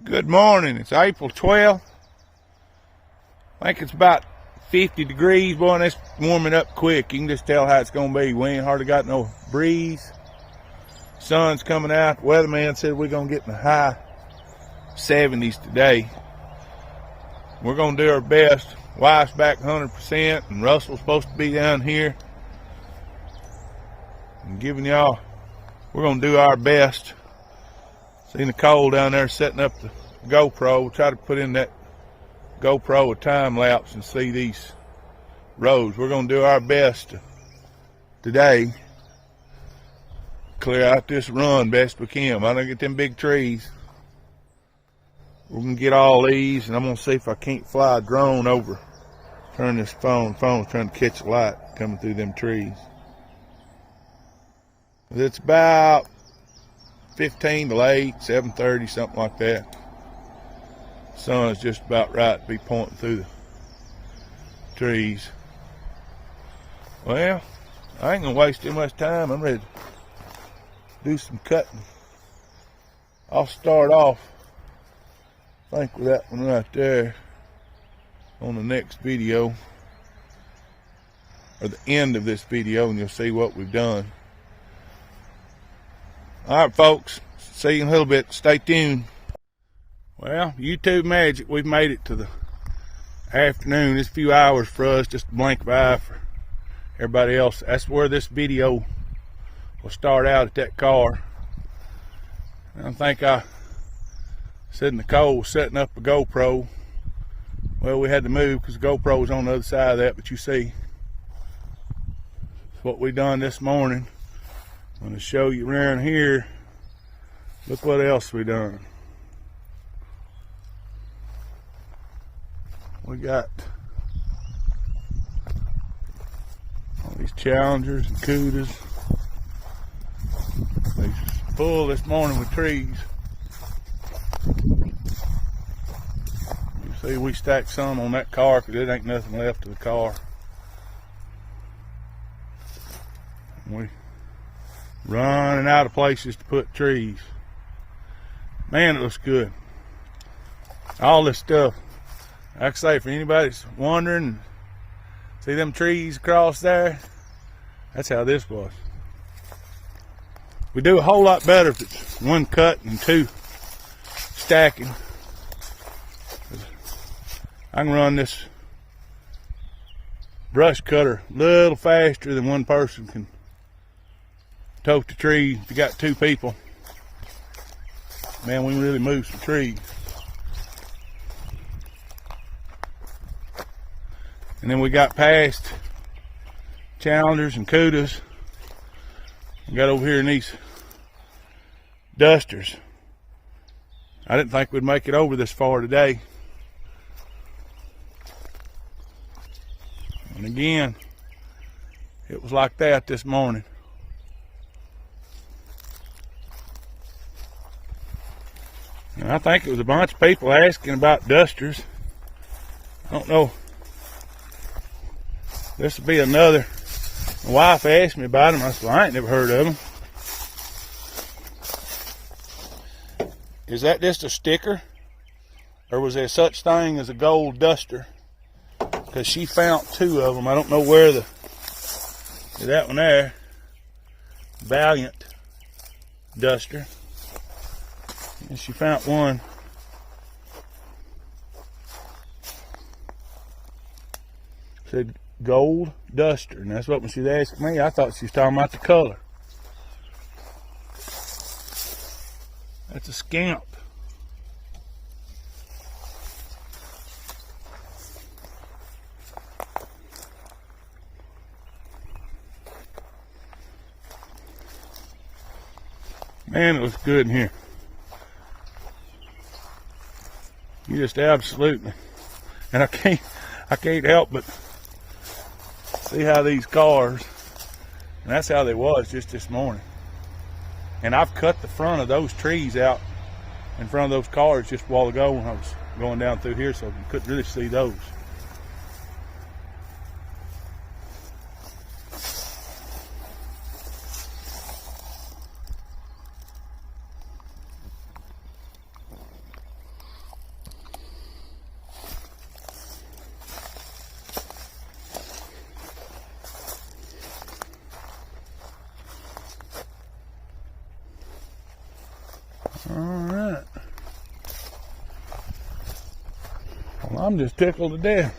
Good morning. It's April 12th. I think it's about 50 degrees. Boy, and it's warming up quick. You can just tell how it's going to be. We ain't hardly got no breeze. Sun's coming out. The weatherman said we're going to get in the high 70s today. We're going to do our best. Wife's back 100%, and Russell's supposed to be down here. I'm giving y'all, we're going to do our best. See Nicole down there setting up the GoPro. We'll try to put in that GoPro a time lapse and see these roads. We're going to do our best today. Clear out this run best we can. I don't get them big trees. We're going to get all these, and I'm going to see if I can't fly a drone over. Turn this phone. Phone's trying to catch a light coming through them trees. It's about 15 to 8, 7:30, something like that. Sun is just about right to be pointing through the trees. Well, I ain't gonna waste too much time. I'm ready to do some cutting. I'll start off, I think, with that one right there on the next video, or the end of this video, and you'll see what we've done. All right, folks, see you in a little bit. Stay tuned. Well, YouTube magic, we've made it to the afternoon. It's a few hours for us, just a blink of eye for everybody else. That's where this video will start out, at that car. And I think I said Nicole was setting up a GoPro. Well, we had to move because the GoPro was on the other side of that, but you see what we done this morning. I'm going to show you around here. Look what else we done. We got all these challengers and cudas. They're full this morning with trees. You see, we stacked some on that car because there ain't nothing left of the car. And we running out of places to put trees. Man, it looks good. All this stuff, like I say, for anybody that's wondering, see them trees across there? That's how this was. We do a whole lot better if it's one cut and two stacking. I can run this brush cutter a little faster than one person can tote the tree. If you got two people, man, we can really move some trees. And then we got past challengers and cudas. We got over here in these dusters. I didn't think we'd make it over this far today. And again, it was like that this morning. And I think it was a bunch of people asking about dusters. I don't know. This will be another. My wife asked me about them. I said, well, I ain't never heard of them. Is that just a sticker? Or was there such thing as a gold duster? Because she found two of them. I don't know where that one there. Valiant duster. And she found one. Said gold duster, and that's what when she was asking me, I thought she was talking about the color. That's a scamp. Man, it looks good in here. You just absolutely, and I can't help but see how these cars, and that's how they was just this morning. And I've cut the front of those trees out in front of those cars just a while ago when I was going down through here, so you couldn't really see those. Alright. Well, I'm just tickled to death.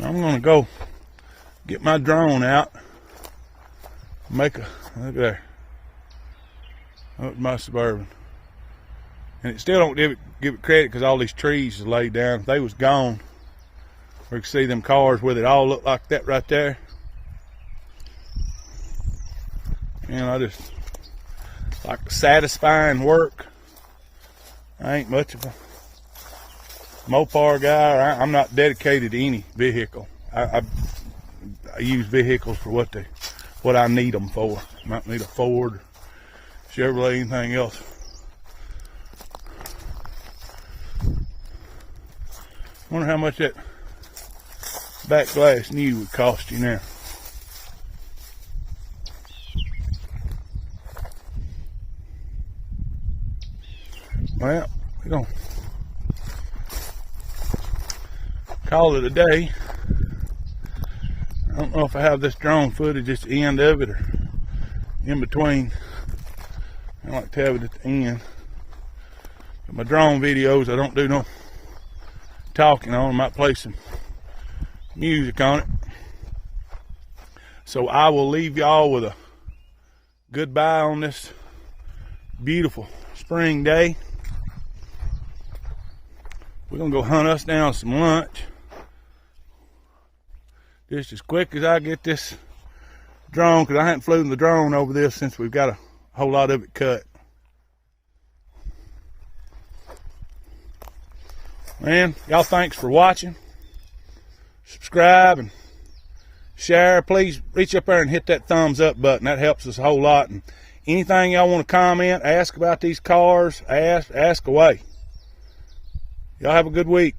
I'm gonna go get my drone out. Make a, look there. That's my Suburban. And it still don't give it credit because all these trees are laid down. If they was gone, we could see them cars with it all look like that right there. And I just like satisfying work. I ain't much of a Mopar guy. I'm not dedicated to any vehicle. I use vehicles for what I need them for. I might need a Ford, Chevrolet, anything else. Wonder how much that back glass new would cost you now. Well, we're gonna call it a day. I don't know if I have this drone footage at the end of it or in between. I like to have it at the end. But my drone videos, I don't do no talking on. I might play some music on it. So I will leave y'all with a goodbye on this beautiful spring day. We're gonna go hunt us down some lunch. Just as quick as I get this drone, because I haven't flown the drone over this since we've got a whole lot of it cut. Man, y'all thanks for watching. Subscribe and share. Please reach up there and hit that thumbs up button. That helps us a whole lot. And anything y'all want to comment, ask about these cars, ask away. Y'all have a good week.